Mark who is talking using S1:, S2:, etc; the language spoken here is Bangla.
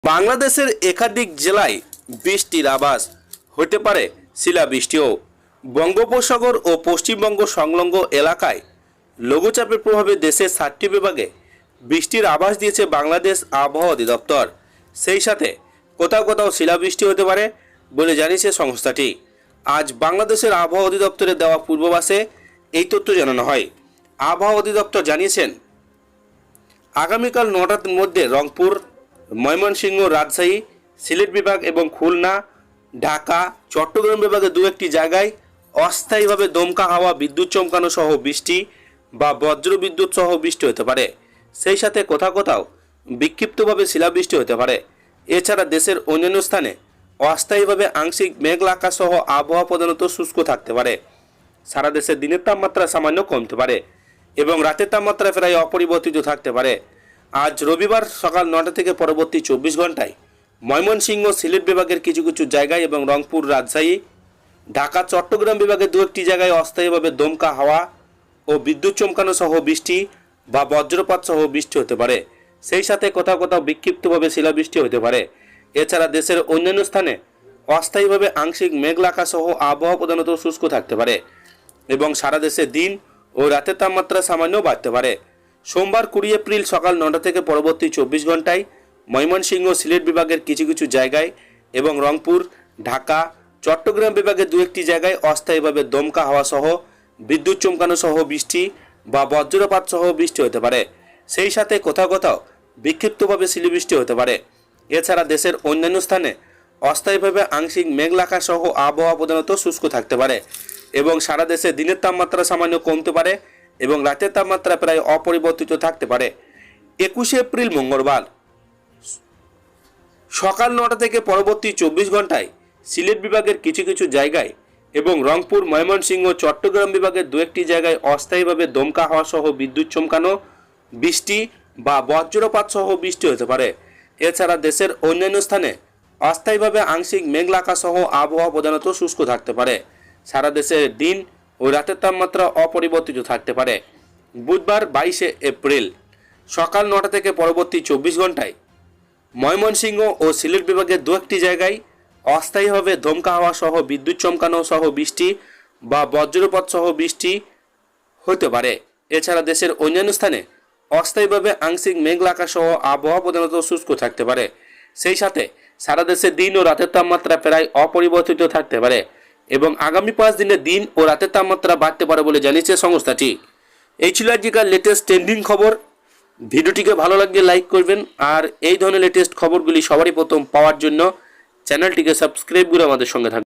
S1: বাংলাদেশের একাধিক জেলায় বৃষ্টির আভাস, হতে পারে শিলাবৃষ্টিও। বঙ্গোপসাগর ও পশ্চিমবঙ্গ সংলগ্ন এলাকায় লঘুচাপের প্রভাবে দেশের 7টি বিভাগে বৃষ্টির আভাস দিয়েছে বাংলাদেশ আবহাওয়া অধিদপ্তর। সেই সাথে কোথাও কোথাও শিলাবৃষ্টি হতে পারে বলে জানিয়েছে সংস্থাটি। আজ বাংলাদেশের আবহাওয়া অধিদপ্তরের দেওয়া পূর্বাভাসে এই তথ্য জানানো হয়। আবহাওয়া অধিদপ্তর জানিয়েছেন, আগামীকাল 9টার মধ্যে রংপুর, ময়মনসিংহ, রাজশাহী, সিলেট বিভাগ এবং খুলনা, ঢাকা, চট্টগ্রাম বিভাগে দু একটি জায়গায় অস্থায়ীভাবে দমকা হাওয়া, বিদ্যুৎ চমকানো সহ বৃষ্টি বা বজ্র বিদ্যুৎ সহ বৃষ্টি হতে পারে। সেই সাথে কোথাও কোথাও বিক্ষিপ্তভাবে শিলাবৃষ্টি হতে পারে। এছাড়া দেশের অন্যান্য স্থানে অস্থায়ীভাবে আংশিক মেঘলা আকাশ সহ আবহাওয়া প্রধানত শুষ্ক থাকতে পারে। সারা দেশে দিনের তাপমাত্রা সামান্য কমতে পারে এবং রাতের তাপমাত্রা প্রায় অপরিবর্তিত থাকতে পারে। আজ রবিবার সকাল 9টা থেকে পরবর্তী 24 ঘন্টায় ময়মনসিংহ, সিলেট বিভাগের কিছু কিছু জায়গায় এবং রংপুর, রাজশাহী, ঢাকা, চট্টগ্রাম বিভাগের দু একটি জায়গায় অস্থায়ীভাবে দমকা হাওয়া ও বিদ্যুৎ চমকানো সহ বৃষ্টি বা বজ্রপাত সহ বৃষ্টি হতে পারে। সেই সাথে কোথাও কোথাও বিক্ষিপ্তভাবে শিলাবৃষ্টি হতে পারে। এছাড়া দেশের অন্যান্য স্থানে অস্থায়ীভাবে আংশিক মেঘলা আকাশ সহ আবহাওয়া প্রধানত শুষ্ক থাকতে পারে এবং সারা দেশে দিন ও রাতের তাপমাত্রা সামান্য বাড়তে পারে। সোমবার 20 এপ্রিল সকাল 9টা থেকে পরবর্তী 24 ঘন্টায় ময়মনসিংহ, সিলেট বিভাগের কিছু কিছু জায়গায় এবং রংপুর, ঢাকা, চট্টগ্রাম বিভাগের দু একটি জায়গায় অস্থায়ীভাবে দমকা হাওয়া সহ বিদ্যুৎ চমকানো সহ বৃষ্টি বা বজ্রপাত সহ বৃষ্টি হতে পারে। সেই সাথে কোথাও কোথাও বিক্ষিপ্তভাবে শিলাবৃষ্টি হতে পারে। এছাড়া দেশের অন্যান্য স্থানে অস্থায়ীভাবে আংশিক মেঘলা আকাশ সহ আবহাওয়া প্রধানত শুষ্ক থাকতে পারে এবং সারা দেশে দিনের তাপমাত্রা সামান্য কমতে পারে এবং রাতের তাপমাত্রা প্রায় অপরিবর্তিত থাকতে পারে। 21 এপ্রিল মঙ্গলবার সকাল 9টা থেকে পরবর্তী 24 ঘন্টায় সিলেট বিভাগের কিছু কিছু জায়গায় এবং রংপুর, ময়মনসিংহ, চট্টগ্রাম বিভাগের দু একটি জায়গায় অস্থায়ীভাবে দমকা হাওয়া সহ বিদ্যুৎ চমকানো, বৃষ্টি বা বজ্রপাত সহ বৃষ্টি হতে পারে। এছাড়া দেশের অন্যান্য স্থানে অস্থায়ীভাবে আংশিক মেঘলা আকাশ সহ আবহাওয়া প্রধানত শুষ্ক থাকতে পারে। সারা দেশে দিন ও রাতের তাপমাত্রা অপরিবর্তিত থাকতে পারে। বুধবার 22 এপ্রিল সকাল 9টা থেকে পরবর্তী 24 ঘন্টায় ময়মনসিংহ ও সিলেট বিভাগের দু একটি জায়গায় অস্থায়ীভাবে দমকা হাওয়া সহ বিদ্যুৎ চমকানো সহ বৃষ্টি বা বজ্রপাত সহ বৃষ্টি হতে পারে। এছাড়া দেশের অন্যান্য স্থানে অস্থায়ীভাবে আংশিক মেঘলা আকাশ সহ আবহাওয়া প্রধানত শুষ্ক থাকতে পারে। সেই সাথে সারা দেশে দিন ও রাতের তাপমাত্রা প্রায় অপরিবর্তিত থাকতে পারে এবং আগামী 5 দিনে দিন ও রাতের তাপমাত্রা বাড়তে পারে বলে জানিয়েছে সংস্থাটি। এই ছিল আজকের লেটেস্ট ট্রেন্ডিং খবর। ভিডিওটিকে ভালো লাগলে লাইক করবেন আর এই ধরনের লেটেস্ট খবরগুলি সবারই প্রথম পাওয়ার জন্য চ্যানেলটিকে সাবস্ক্রাইব করে আমাদের সঙ্গে থাকবেন।